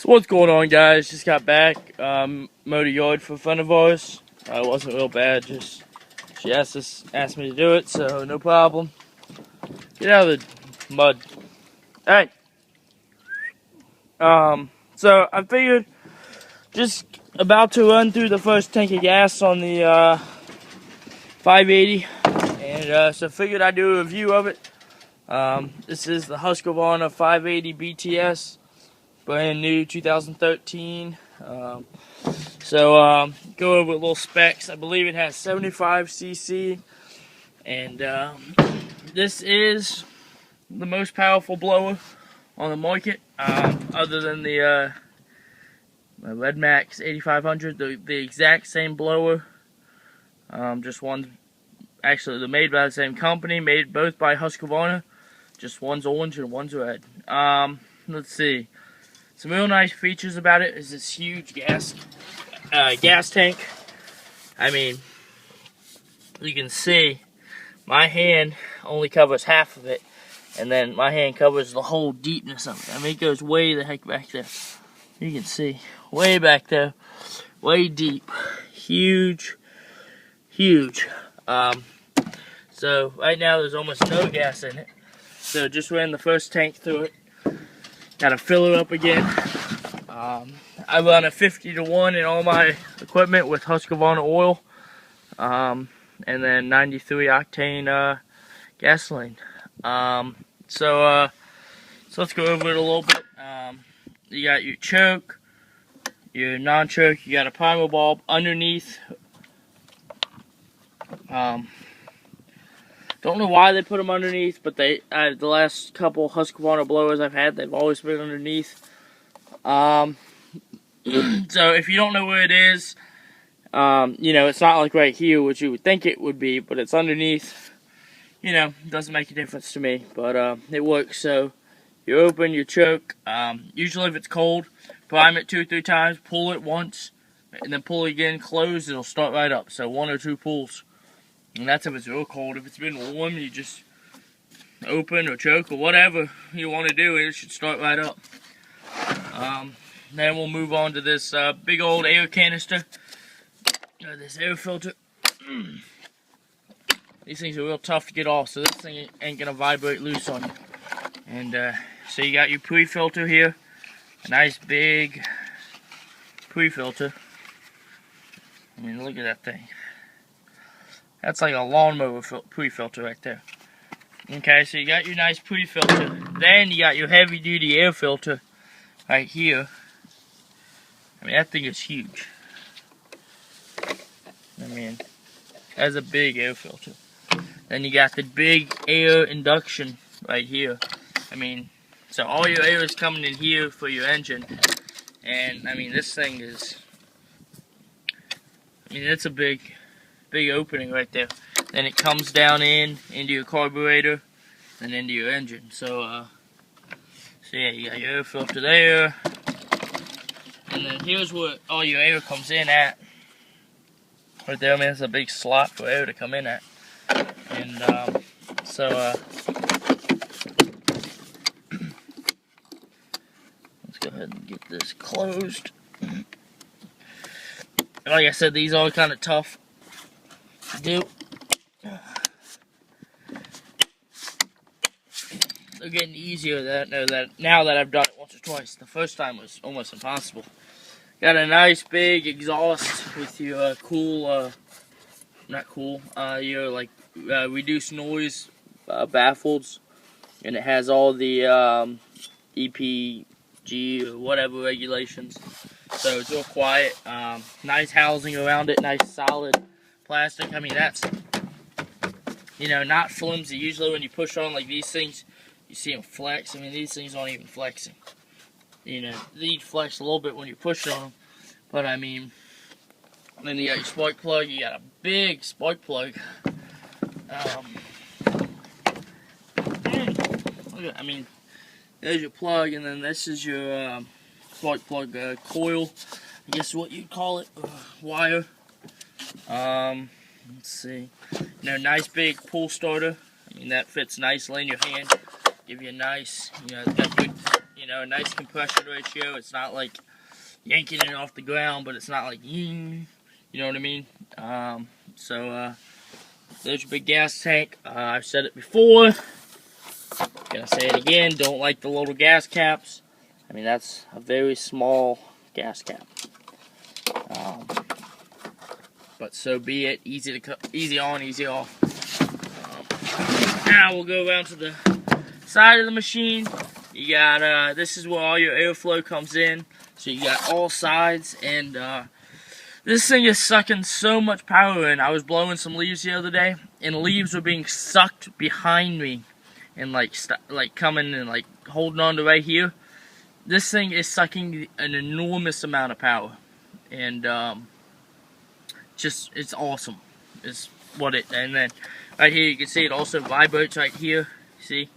So what's going on, guys? Just got back. Mowed a yard for a friend of ours. It wasn't real bad. Just she asked me to do it, so no problem. Get out of the mud. Hey. So I figured just about to run through the first tank of gas on the 580, and so figured I'd do a review of it. This is the Husqvarna 580 BTS. Brand new 2013. Go over little specs. I believe it has 75cc, and this is the most powerful blower on the market, other than the Red Max 8500. The exact same blower. Just one. Actually, they're made by the same company. Made both by Husqvarna. Just one's orange and one's red. Let's see. Some real nice features about it is this huge gas tank. I mean, you can see my hand only covers half of it, and then my hand covers the whole deepness of it. I mean, it goes way the heck back there. You can see way back there, way deep, huge. So right now there's almost no gas in it. So just ran the first tank through it. Gotta fill it up again. I run a 50-to-1 in all my equipment with Husqvarna oil, and then 93 octane gasoline. So let's go over it a little bit. You got your choke, your non-choke. You got a primer bulb underneath. Don't know why they put them underneath, but the last couple Husqvarna blowers I've had, they've always been underneath. So if you don't know where it is, it's not like right here, which you would think it would be, but it's underneath. Doesn't make a difference to me, but it works. So you open your choke. Usually if it's cold, prime it 2 or 3 times, pull it once, and then pull it again, close, it'll start right up. So 1 or 2 pulls. And that's if it's real cold. If it's been warm, you just open or choke or whatever you want to do, it should start right up. Then we'll move on to this big old air canister, this air filter. These things are real tough to get off, so this thing ain't gonna vibrate loose on you. And so you got your pre-filter here, a nice big pre-filter. I mean, look at that thing. That's like a lawnmower pre-filter right there. Okay, so you got your nice pre-filter. Then you got your heavy-duty air filter right here. I mean, that thing is huge. I mean, that's a big air filter. Then you got the big air induction right here. I mean, so all your air is coming in here for your engine. And, I mean, this thing is... I mean, it's a big opening right there. Then it comes down into your carburetor and into your engine. So yeah, you got your air filter there, and then here's where all your air comes in at. Right there, I mean, it's a big slot for air to come in at. And let's go ahead and get this closed. Like I said, these are kind of tough to do. They're getting easier now that I've done it once or twice. The first time was almost impossible. Got a nice big exhaust with your your like reduced noise baffles, and it has all the EPG or whatever regulations. So it's real quiet. Nice housing around it, nice solid plastic. I mean, that's, not flimsy. Usually when you push on like these things, you see them flex. I mean, these things aren't even flexing. These flex a little bit when you push on them. But I mean, then you got your spark plug. You got a big spark plug. I mean, there's your plug, and then this is your spark plug coil. I guess what you'd call it, wire. Let's see. Nice big pull starter. I mean, that fits nicely in your hand. Give you a nice, it's got good, you know, a nice compression ratio. It's not like yanking it off the ground, but it's not like, you know what I mean? There's your big gas tank. I've said it before. Gonna say it again. Don't like the little gas caps. I mean, that's a very small gas cap. But so be it. Easy on, easy off. Now we'll go around to the side of the machine. You got this is where all your airflow comes in. So you got all sides, and this thing is sucking so much power in. I was blowing some leaves the other day, and leaves were being sucked behind me, and like coming and like holding on to right here. This thing is sucking an enormous amount of power, and it's awesome. It's what it. And then right here you can see it also vibrates right here. See,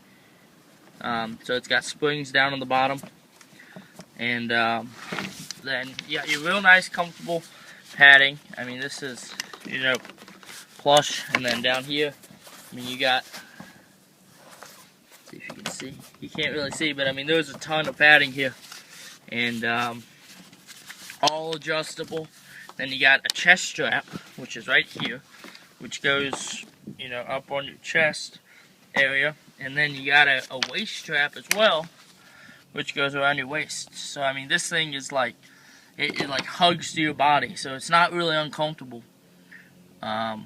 so it's got springs down on the bottom, and then you got your real nice, comfortable padding. I mean, this is, you know, plush, and then down here, I mean, you got. See if you can see. You can't really see, but I mean, there's a ton of padding here, and all adjustable. Then you got a chest strap, which is right here, which goes, you know, up on your chest area, and then you got a waist strap as well, which goes around your waist. So I mean, this thing is like it like hugs to your body, so it's not really uncomfortable. Let's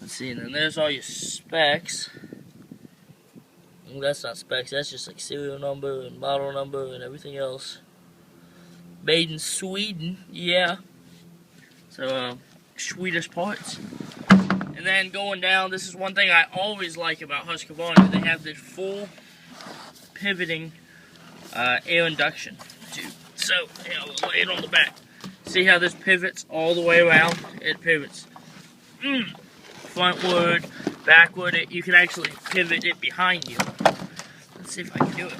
see, and then there's all your specs. Well, that's not specs, that's just like serial number and model number and everything else. Made in Sweden, yeah. So, Swedish parts. And then going down, this is one thing I always like about Husqvarna. They have this full pivoting air induction tube. So, yeah, we'll lay it on the back. See how this pivots all the way around? It pivots. Frontward, backward. You can actually pivot it behind you. Let's see if I can do it.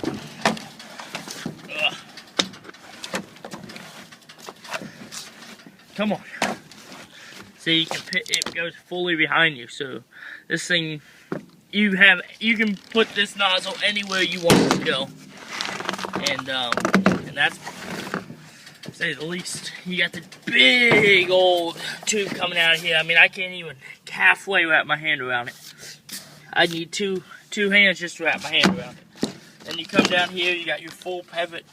Come on. See, it goes fully behind you. So this thing, you can put this nozzle anywhere you want it to go, and that's, to say the least. You got the big old tube coming out of here. I mean, I can't even halfway wrap my hand around it. I need two hands just to wrap my hand around it. Then you come down here, you got your full pivot,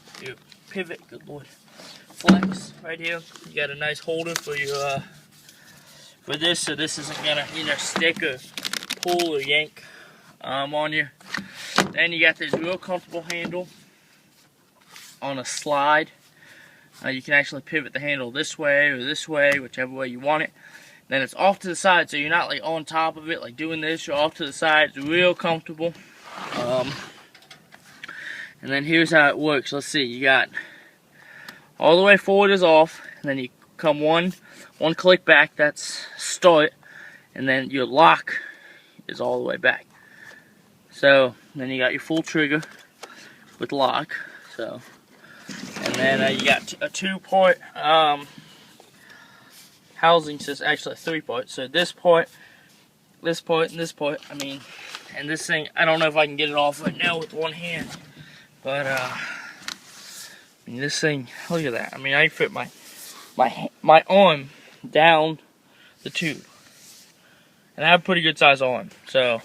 good lord, flex right here. You got a nice holder for your for this, so this isn't gonna, you know, stick or pull or yank on you. Then you got this real comfortable handle on a slide. You can actually pivot the handle this way or this way, whichever way you want it. Then it's off to the side, so you're not like on top of it, like doing this. You're off to the side. It's real comfortable. And then here's how it works. Let's see. You got all the way forward is off, and then you come one click back. That's start, and then your lock is all the way back. So then you got your full trigger with lock. So, and then you got a 2-part housing system, actually a 3-part. So this part, and this part. I mean, and this thing, I don't know if I can get it off right now with one hand, but I mean, this thing, look at that. I mean, I fit my arm down the tube, and I have a pretty good size arm. So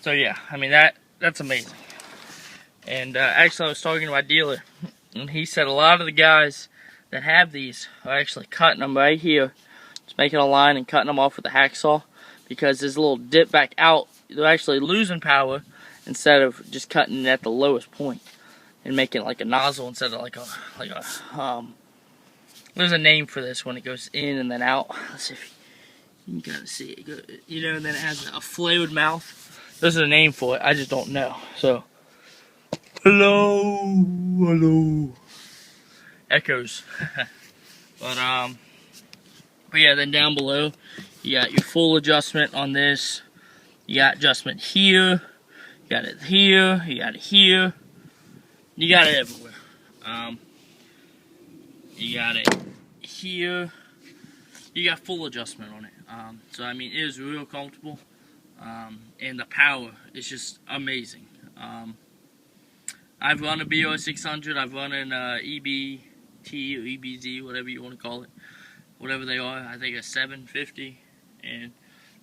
yeah, I mean, that's amazing. And actually, I was talking to my dealer, and he said a lot of the guys that have these are actually cutting them right here, just making a line and cutting them off with a hacksaw, because there's a little dip back out. They're actually losing power instead of just cutting it at the lowest point and making like a nozzle instead of like a there's a name for this when it goes in and then out. Let's see if you can kind of see it. You know, and then it has a flared mouth. There's a name for it. I just don't know. So, hello. Echoes. but yeah, then down below you got your full adjustment on this. You got adjustment here, you got it here, you got it here, you got it everywhere. You got it here, you got full adjustment on it. So I mean, it is real comfortable, and the power is just amazing. I've run a BO 600. I've run an EBT or EBZ, whatever you want to call it, whatever they are. I think a 750, and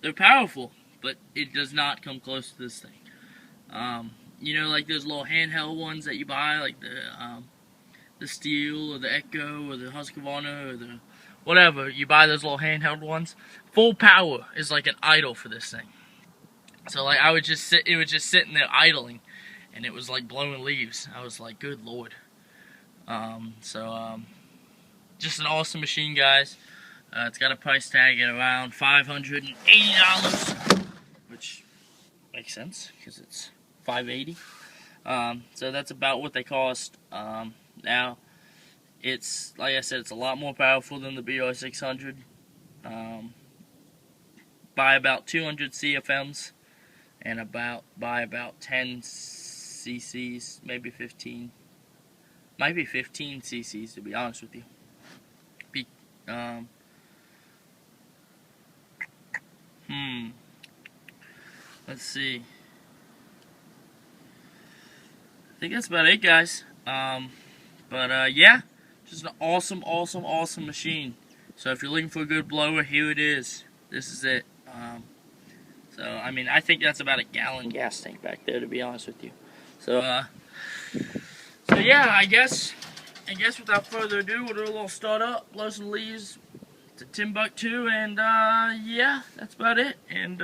they're powerful, but it does not come close to this thing. You know, like those little handheld ones that you buy, like the Steel or the Echo or the Husqvarna or the whatever. You buy those little handheld ones. Full power is like an idle for this thing. So like it was just sitting there idling, and it was like blowing leaves. I was like, good lord. Just an awesome machine, guys. It's got a price tag at around $580, which makes sense because it's $580. So that's about what they cost. Now, it's, like I said, it's a lot more powerful than the BR 600. By about 200 CFMs and by about 10 cc's, maybe 15. Might be 15 cc's, to be honest with you. Let's see. I think that's about it, guys. Yeah, just an awesome machine. So if you're looking for a good blower, here it is. This is it. So I mean, I think that's about a gallon gas tank back there, to be honest with you. So yeah, I guess without further ado, we'll do a little start up, blow some leaves to Timbuktu, and yeah, that's about it. And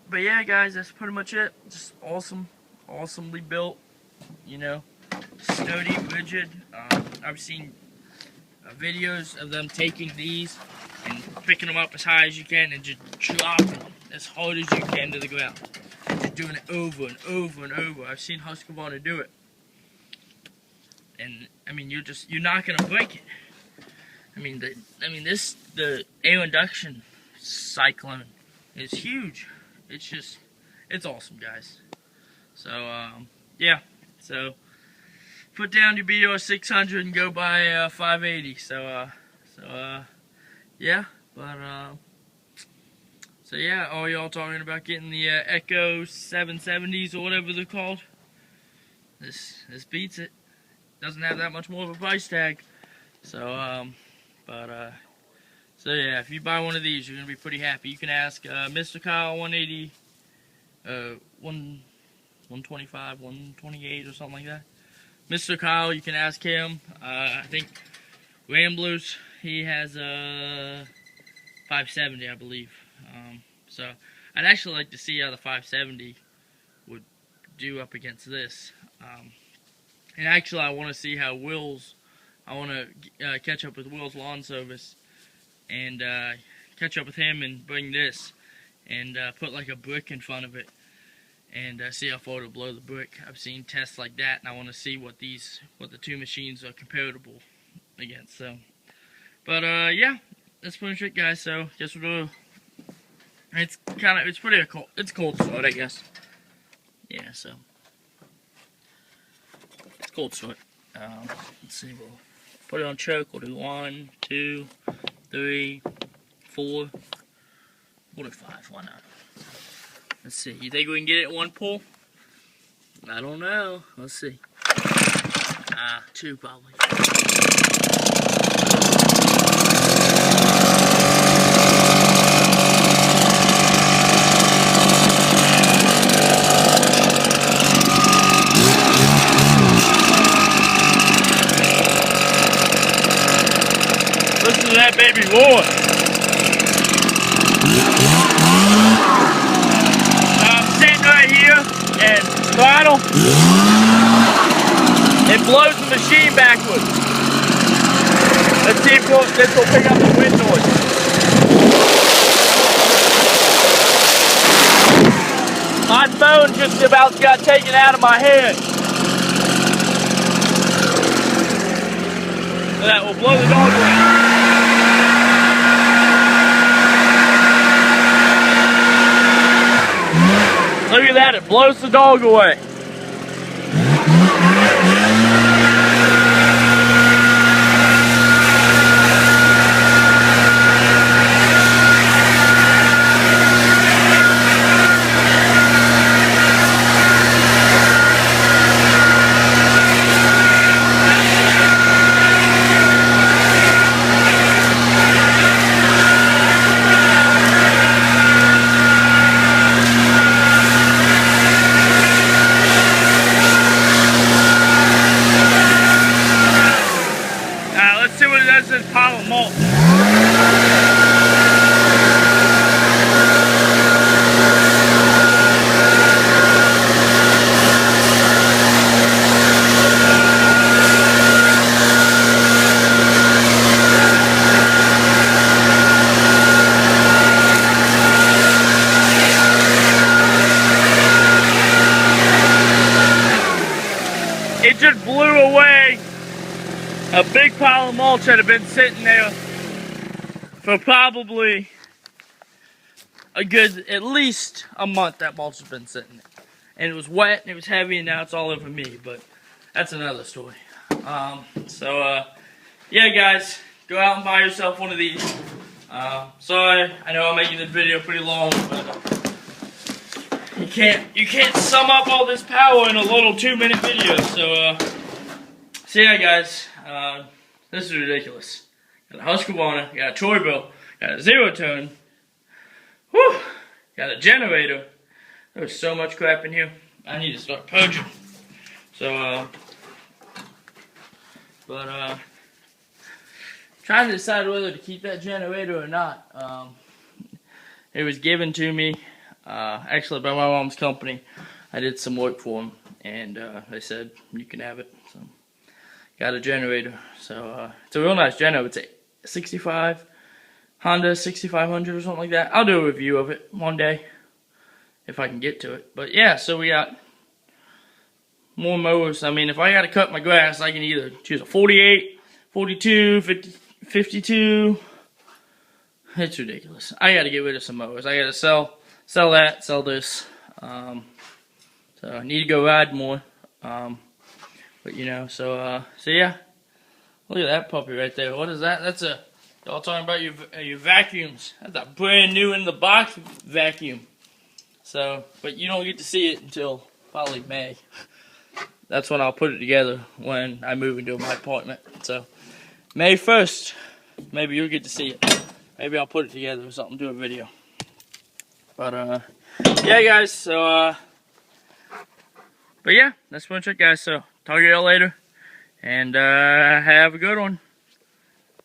but yeah, guys, that's pretty much it. Just awesomely built, you know, sturdy, rigid. I've seen videos of them taking these and picking them up as high as you can and just dropping them as hard as you can to the ground. Just doing it over and over and over. I've seen Husqvarna do it. And I mean, you're not gonna break it. The air induction cyclone is huge. It's awesome, guys. So yeah. So put down your BR 600 and go buy 580. Yeah. But so yeah, all y'all talking about getting the Echo 770s or whatever they're called. This beats it. Doesn't have that much more of a price tag. So so yeah, if you buy one of these, you're gonna be pretty happy. You can ask Mr. Kyle 180, 125, 128 or something like that. Mr. Kyle, you can ask him. I think Ramblers, he has a 570, I believe. So I'd actually like to see how the 570 would do up against this. And actually, I want to see how I want to catch up with Will's Lawn Service and catch up with him and bring this and put like a brick in front of it and see how far it'll blow the brick. I've seen tests like that, and I want to see what the two machines are comparable against. So, but yeah, that's pretty much it, guys. So, guess we'll do. It's cold start, I guess. Yeah, so it's cold start. Let's see, we'll put it on choke. We'll do 1, 2, 3, 4. We'll do 5. Why not? Let's see. You think we can get it in one pull? I don't know. Let's see. 2 probably. Listen to that baby roar. I'm sitting right here and throttle. It blows the machine backwards. Let's see if this will pick up the wind noise. My phone just about got taken out of my hand. That will blow the dog away. Look at that, it blows the dog away. it just blew away a big pile of mulch that had been sitting there for probably a good, at least a month. That mulch has been sitting there. And it was wet, and it was heavy, and now it's all over me, but that's another story. Yeah, guys, go out and buy yourself one of these. Sorry, I know I'm making this video pretty long, but you can't sum up all this power in a little 2-minute video. So yeah, guys, this is ridiculous. Got a Husqvarna, got a Troy Bill, got a zero-turn, whew, got a generator. There's so much crap in here. I need to start purging. So, trying to decide whether to keep that generator or not. It was given to me, actually by my mom's company. I did some work for them, and they said you can have it. So, got a generator. So, it's a real nice generator. It's a 65 Honda 6500 or something like that. I'll do a review of it one day if I can get to it. But yeah, so we got more mowers. I mean, if I gotta cut my grass, I can either choose a 48, 42, 50, 52. It's ridiculous. I gotta get rid of some mowers. I gotta sell that, sell this. So I need to go ride more. But you know, so yeah. Look at that puppy right there. What is that? That's a, y'all talking about your vacuums. That's a brand new in the box vacuum. So, but you don't get to see it until probably May. That's when I'll put it together when I move into my apartment. So, May 1st, maybe you'll get to see it. Maybe I'll put it together or something, do a video. But, yeah, guys, so, but yeah, that's pretty much it, guys. So, talk to y'all later, and, have a good one.